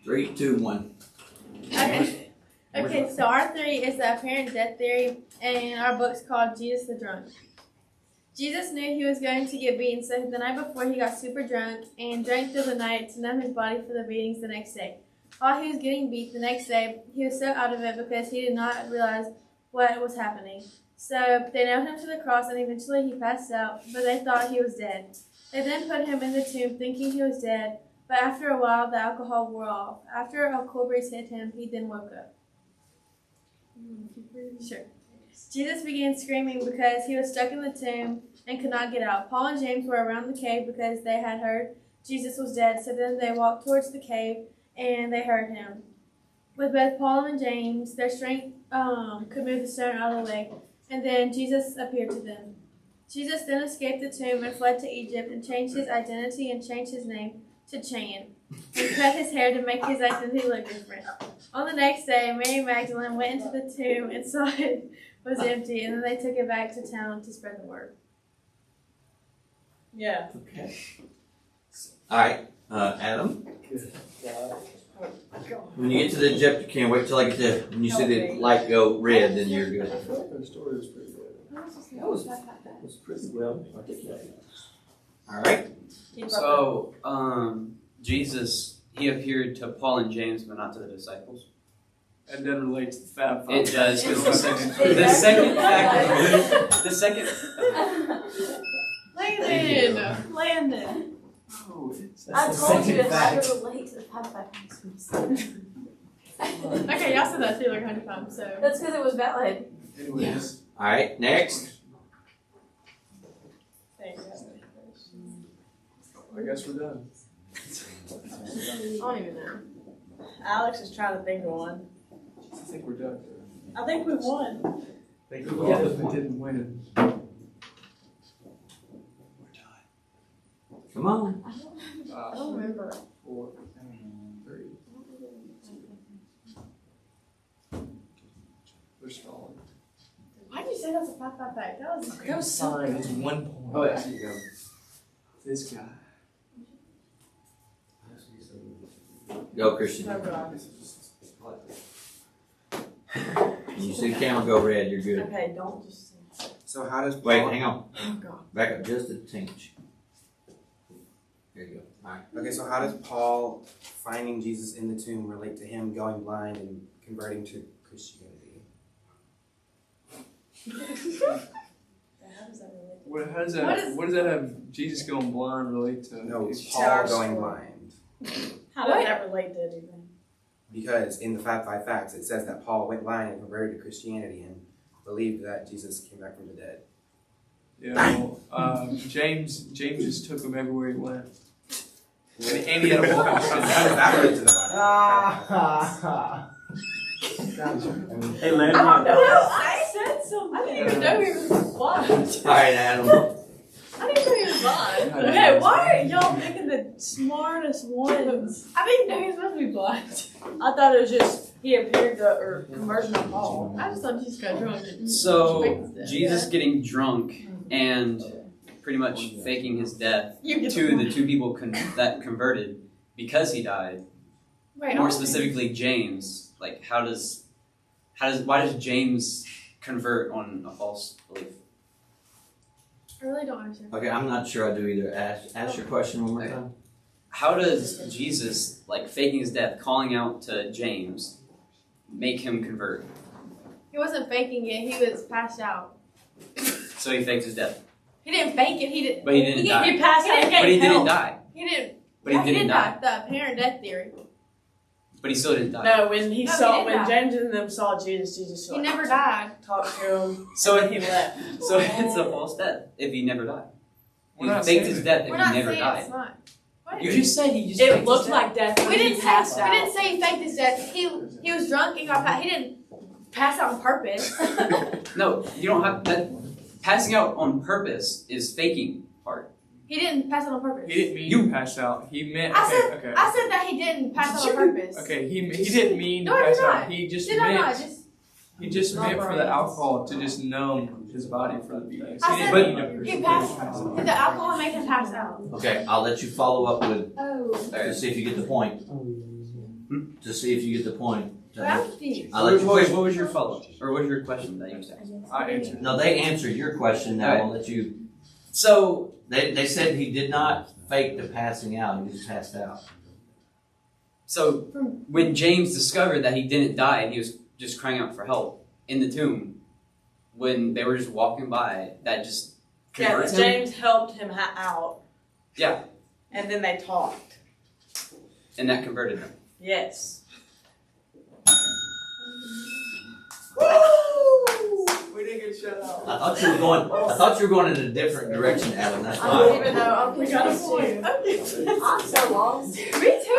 3, 2, 1. Okay, so our theory is the apparent death theory, and our book's called Jesus the Drunk. Jesus knew he was going to get beaten, so the night before he got super drunk and drank through the night to numb his body for the beatings the next day. While he was getting beat the next day, he was so out of it because he did not realize what was happening. So they nailed him to the cross, and eventually he passed out, but they thought he was dead. They then put him in the tomb thinking he was dead, but after a while the alcohol wore off. After a cold breeze hit him, he then woke up. Sure. Jesus began screaming because he was stuck in the tomb and could not get out. Paul and James were around the cave because they had heard Jesus was dead, so then they walked towards the cave and they heard him. With both Paul and James, their strength could move the stone out of the way, and then Jesus appeared to them. Jesus then escaped the tomb and fled to Egypt and changed his identity and changed his name to Chan, and cut his hair to make his identity look different. On the next day, Mary Magdalene went into the tomb and saw it was empty, and then they took it back to town to spread the word. Yeah. Okay. All right, Adam. When you get to the Egyptian, wait till I get to, when you see the light go red, then you're good. The story was pretty good. That was pretty well articulated. All right. So, Jesus, he appeared to Paul and James, but not to the disciples. That doesn't relate to the Fab Five. It does, because the second fact, the second. Landon. Oh, I told you it had to relate to the Fab Five. Okay, y'all said that too like 100 times, so. That's because it was valid. Anyways, All right, next. I guess we're done. I don't even know. Alex is trying to think of one. I think we're done. I think we won. We didn't win. Come on. I don't remember. 4, 3. We're stalling. Why did you say that was a 5-5 fact? That was so It was 1 point. Oh, yeah, there you go. This guy. Go, Christian. So good. When you see the camera go red, you're good. Okay, don't just say. So how does Paul, Wait, hang on. Oh, God. Back up just a tinge. There you go. All right. Okay, so how does Paul finding Jesus in the tomb relate to him going blind and converting to Christianity? How does that relate? What does that have Jesus going blind relate to? No, To Paul our going story. blind. How does that relate to anything? Because in the Fab Five Facts, it says that Paul went blind and converted to Christianity and believed that Jesus came back from the dead. Yeah, well, James just took him everywhere he went. And he had a walking stick. How does that relate to the Hey, Landon. I don't know. I said something. I didn't even know he was blind. All right, Adam. I didn't know he was blind. Okay, why are y'all picking the smartest ones? I didn't know he was supposed to be blind. I thought it was just he appeared to, or conversion of Paul. I just thought Jesus got drunk. And So, faked his death. Jesus getting drunk and pretty much faking his death You get to the two people that converted because he died. Wait, More specifically, James. Like, why does James convert on a false belief? I really don't understand. Okay, I'm not sure I do either. Ask your question one more time. How does Jesus, like faking his death, calling out to James, make him convert? He wasn't faking it. He was passed out. So he faked his death. He didn't fake it. He didn't. But he didn't die. He passed out. But he didn't die. He didn't. But he didn't die. The apparent death theory. But he still didn't die. No, when he No, saw he didn't when die. James and them saw Jesus, Jesus He never died. talked to him. So and he left. So it's a false death if he never died. We're He not faked saying his it. death if We're he not never saying died. it's not. What? You just said he just It faked looked his like death when We he didn't say. passed We out. didn't say he faked his death. He was drunk and got passed. He didn't pass out on purpose. death. No, you don't have that. Passing out on purpose is faking part. He didn't pass out on purpose. He didn't mean You- to pass out. He meant. I Okay, said. okay. I said that he didn't pass out on purpose. Okay, he didn't mean to No, I did pass out. not. He just Did I not? meant. He just Not meant for right. the alcohol to just numb his body for the beatings. I He said didn't mean to he passed. The alcohol made him pass out. Okay, I'll let you follow up with Oh. to see if you get the point. to see if you get the point. I'm confused. I'll let you push. What was your follow-up? Or what was your question that you was asking? I answered. No, they answered your question. Now I'll let you. So, They said he did not fake the passing out. He just passed out. so when James discovered that he didn't die and he was just crying out for help in the tomb, when they were just walking by, that just Yeah, converts him? James helped him out. Yeah. And then they talked. And that converted him. Yes. We didn't get shut out. I thought you were going in a different direction, Adam. That's I don't why. even know. I'm We got a point. I'm so lost. Me too.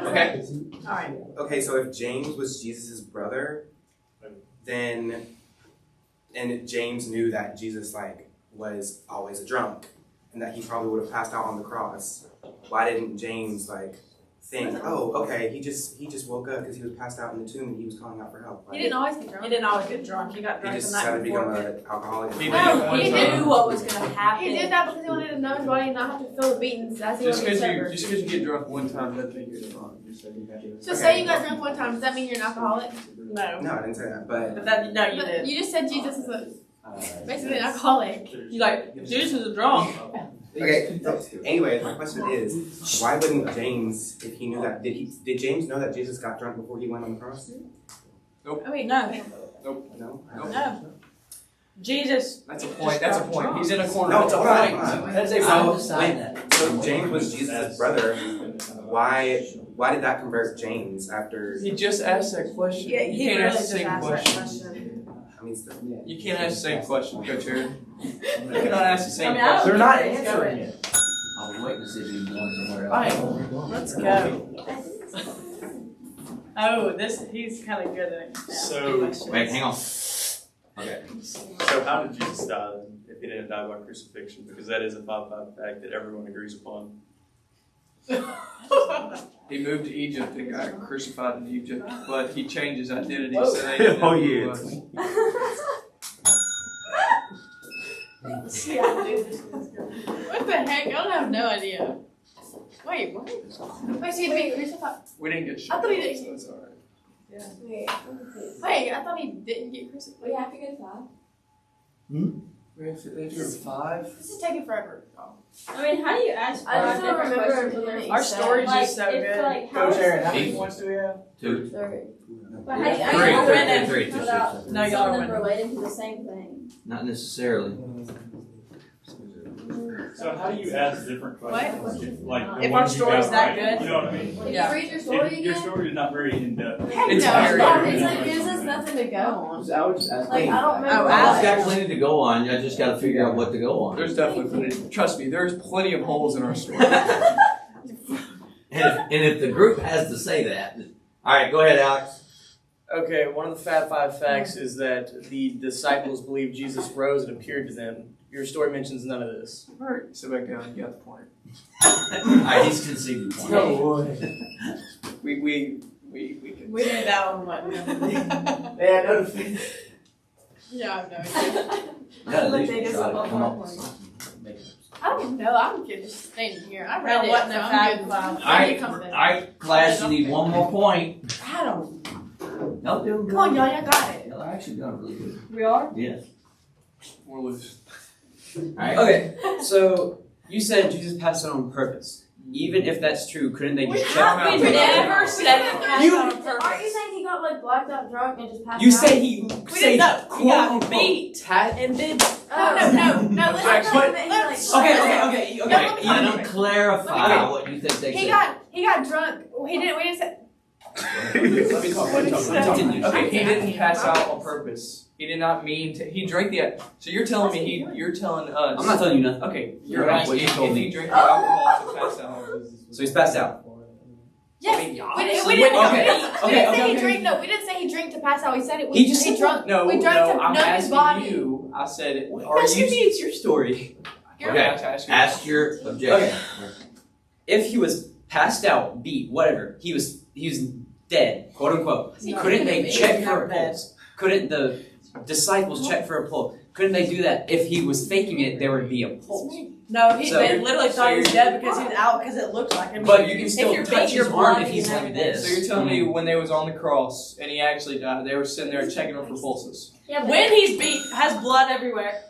Okay. Alright. Okay, so if James was Jesus' brother, then and James knew that Jesus was always a drunk and that he probably would have passed out on the cross. Why didn't James think, oh, okay, he just woke up because he was passed out in the tomb and he was calling out for help? He didn't always get drunk. He didn't always get drunk. He got He drunk the just night decided to become before. an alcoholic. He No, did he it one did time. knew what was going to happen. He did that because he wanted to know his body and not have to feel the beatings as he Just was because sober. you get drunk one time doesn't mean you're drunk. So say you got drunk one time, does that mean you're an alcoholic? No. No, I didn't say that, but But that, no, you But did. you just said Jesus is basically an alcoholic. You Jesus is a drunk. okay. Anyway, my question is, why wouldn't James, if he knew that, did James know that Jesus got drunk before he went on the cross? I mean, No. No. No. Jesus. That's a point. That's a point. He's in a corner. No, That's a hold on, point. hold on. That is a I will point. decide that. So if James was Jesus' brother, why did that convert James after? He just asked that question. Yeah, You he can't really ask the just same asked that question. question. I mean, still. You can't ask the same question, Coach Aaron. You cannot ask the same I question. They're not Let's go. answering it. I was waiting to see if he was going somewhere else. Fine. Let's go. Oh, he's kind of good at So- Wait, hang on. Okay. So how did Jesus die then, if he didn't die by crucifixion? Because that is a 5-5 fact that everyone agrees upon. He moved to Egypt and got crucified in Egypt, but he changed his identity Whoa. so they didn't know Oh, who he yeah. was. what the heck? I don't have no idea. Wait, what? Wait, so he'd be crucified? We didn't get shut I thought he out, did. so it's all right. Wait, I thought he didn't get crucified. We have to go to 5. We have to 5. This is taking forever. I mean, how do you ask I just 5 don't different remember questions everything when that Our you said. stories like, are so it's good. like, how Coach is Aaron, how it- many points do we have? 2. But how do you Three, ask three, five three, questions two, without six, No, y'all some of are them winning. relating to the same thing? Not necessarily. So how do you ask different questions? If, like, the If our ones you story's got that right, good? You know what I mean? Can Yeah. you read your story If your again? story is not very in-depth. Heck It's no, very stop. good. It's like gives us nothing to go on. I was just asking. Like, I don't remember. Oh, I've Alex. got plenty to go on. I just got to figure out what to go on. There's definitely plenty. Trust me, there's plenty of holes in our story. And if the group has to say that, all right, go ahead, Alex. Okay, one of the Fab 5 facts is that the disciples believed Jesus rose and appeared to them. Your story mentions none of this. All right, sit back down. You got the point. All right, he's conceded. We We did that one. Yeah, no defense. Yeah, I have no idea. You gotta at least They just try to up come on up with something. I don't know. I'm good just standing here. I read Well, it, what so in the I'm Fab good. Five? I need something. All right, class, you need one more point. Adam. Y'all doing good. Come on, y'all got it. Y'all are actually doing really good. We are? Yes. We're loose. All right. Okay, so you said Jesus passed out on purpose. Even if that's true, couldn't they just check him out? We never said it passed You- out on Aren't purpose. you saying he got like blacked out drunk and just passed You out? say he We say didn't know. He quote got unquote beat. And then No. Let's Jackson. not. Okay. Let them clarify what you think they He said. got drunk. We didn't say. Let me talk. Continue. Okay, he didn't pass out on purpose. He did not mean to. He drank the. So you're telling me you're telling us. I'm not telling you nothing. Okay, you're Right, asking what you told if me. he drank the alcohol to pass out. So he's passed out. Yes. I mean, We obviously- didn't Okay, say he okay. drank. No, we didn't say he drank to pass out. We said it. He just he said drunk. No, we drank to I'm numb his asking body. you. I said, are Asking me, you? it's your story. You're Okay. Ask you. Ask your objection. If he was passed out, beat, whatever, he was dead, quote unquote. He Couldn't they couldn't check be. for a Not dead. pulse? Couldn't the disciples check for a pulse? couldn't they do that if he was faking it? There would be a pulse. No, So- they literally thought he was dead because he was out because it looked like him. But you can still if you're touch beating his your arm blood if he's and like everything. this. So you're telling me when they was on the cross and he actually died, they were sitting there checking him for pulses. Yeah, but When he's beat, has blood everywhere.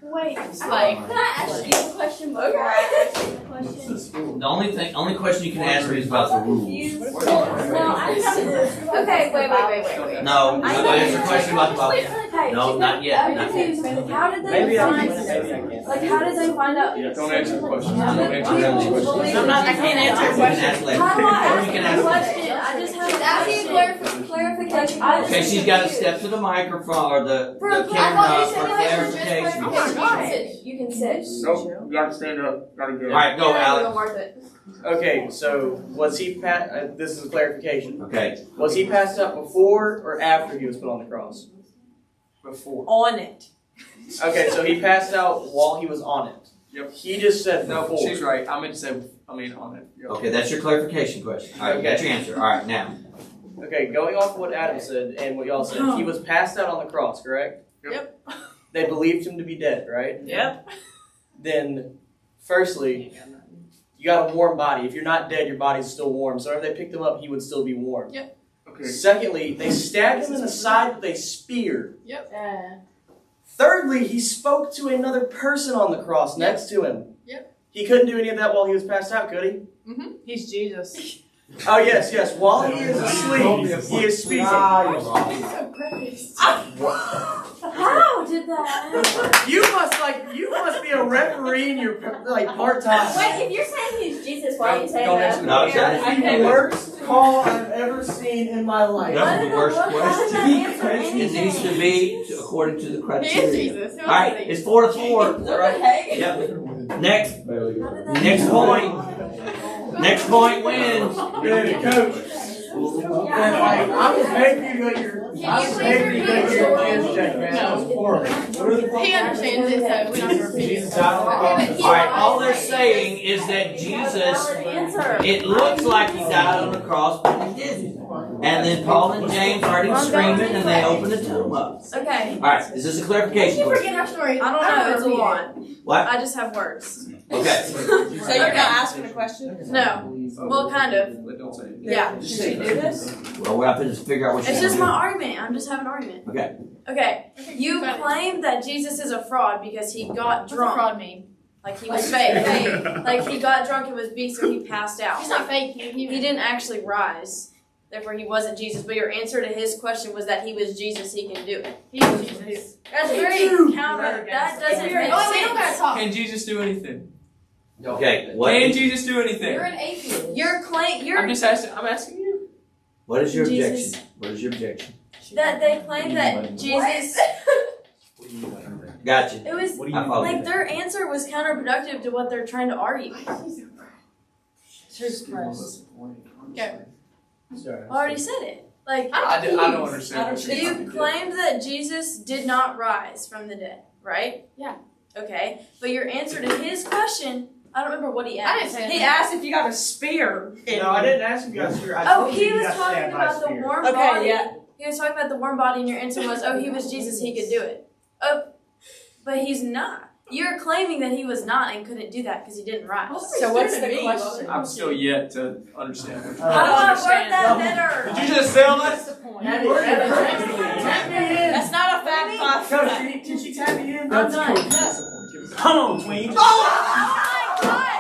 wait, Like- can I ask you a question before I ask you the question? The only question you can ask me is about the rules. No, I just have okay, wait. No, I answer the question about the Hey, No, not yet. I'm Not yet. confused. How did they Maybe I find can, maybe I can't. like how did they find out? Don't answer the question. Don't answer the question. I can't answer You a can question. ask later. How do I Or ask you can a ask later. question? I just have clarification. Okay, she's got to step to the microphone or the camera for clarification. You can sit. Nope, you gotta stand up. Gotta go. All right, go, Alex. Worth it. Okay, so was he this is a clarification. Okay. Was he passed out before or after he was put on the cross? Before. On it. Okay, so he passed out while he was on it. Yep. He just said No, before. she's right. I meant to say, on it. Yep. Okay, that's your clarification question. All right, you got your answer. All right, now. Okay, going off what Adam said and what y'all said, he was passed out on the cross, correct? Yep. They believed him to be dead, right? Yep. Then, firstly, you got a warm body. If you're not dead, your body's still warm. So if they picked him up, he would still be warm. Yep. Okay. Secondly, they stabbed him in the side with a spear. Yep. Thirdly, he spoke to another person on the cross next to him. Yep. He couldn't do any of that while he was passed out, could he? Mm-hmm. He's Jesus. Oh, yes. While he is asleep, he is speaking. How did that? You must be a referee in your part-time. Wait, if you're saying he's Jesus, why are you saying Don't that? answer No, it's The worst call I've ever seen in my life. That was the worst How did question. that answer It needs to anything? be according to the He is criteria. Jesus. Who All right, else is it's 4-4. What the heck? Yep. Next. How did that Next happen? point. Next point wins. Good, coach. I was begging you to go your. I was begging you to go your hands check, man. That was horrible. He understands it, so we don't have to repeat it. All right, all they're saying is that Jesus, Valid answer. it looks like he died on the cross, but he didn't. And then Paul and James heard him screaming, and they opened the tomb up. Okay. All right, is this a clarification You question? forget our story. I don't know. It's a repeat it. lot. What? I just have words. Okay. So you're not asking a question? No. Well, kind of. But don't say it. Yeah. Should she do this? Well, we're up to just figure out what It's she's just my gonna argument. I'm just having an argument. Okay. Okay. You claim that Jesus is a fraud because he got What's a drunk. fraud mean? Like he was fake. Like he got drunk and was beat, so he passed out. He's not fake. He He didn't actually rise. Therefore, he wasn't Jesus. But your answer to his question was that he was Jesus. He can do it. He's Jesus. That's very counter. That doesn't make Oh, we don't gotta sense. talk. Can Jesus do anything? Okay. What? Can Jesus do anything? You're an atheist. Your claim. I'm Your just asking. I'm asking you. What is your Jesus. objection? What is your objection? that they claim that Jesus. Gotcha. It was I follow like you. their answer was counterproductive to what they're trying to argue. Jesus Christ. Sorry. I already said it. Like I don't understand. what you're you talking about. claimed that Jesus did not rise from the dead, right? Yeah. Okay, but your answer to his question, I don't remember what he I asked. didn't say He anything. asked if you got a spear. No, I didn't ask if you guys here. I Oh, told you he you was got talking stabbed by a about the spear. warm Okay, body. yeah. He was talking about the warm body, and your answer was, "Oh, he was Jesus. He could do it." Oh, but he's not. You're claiming that he was not and couldn't do that because he didn't rise. So what's the question? I'm still yet to understand. What How do I word understand. that better? Did you just sell What's us? the point? Tap me in. That's not a fact. Coach, can she tap me in? I'm done. Come on, Tween. Oh my God!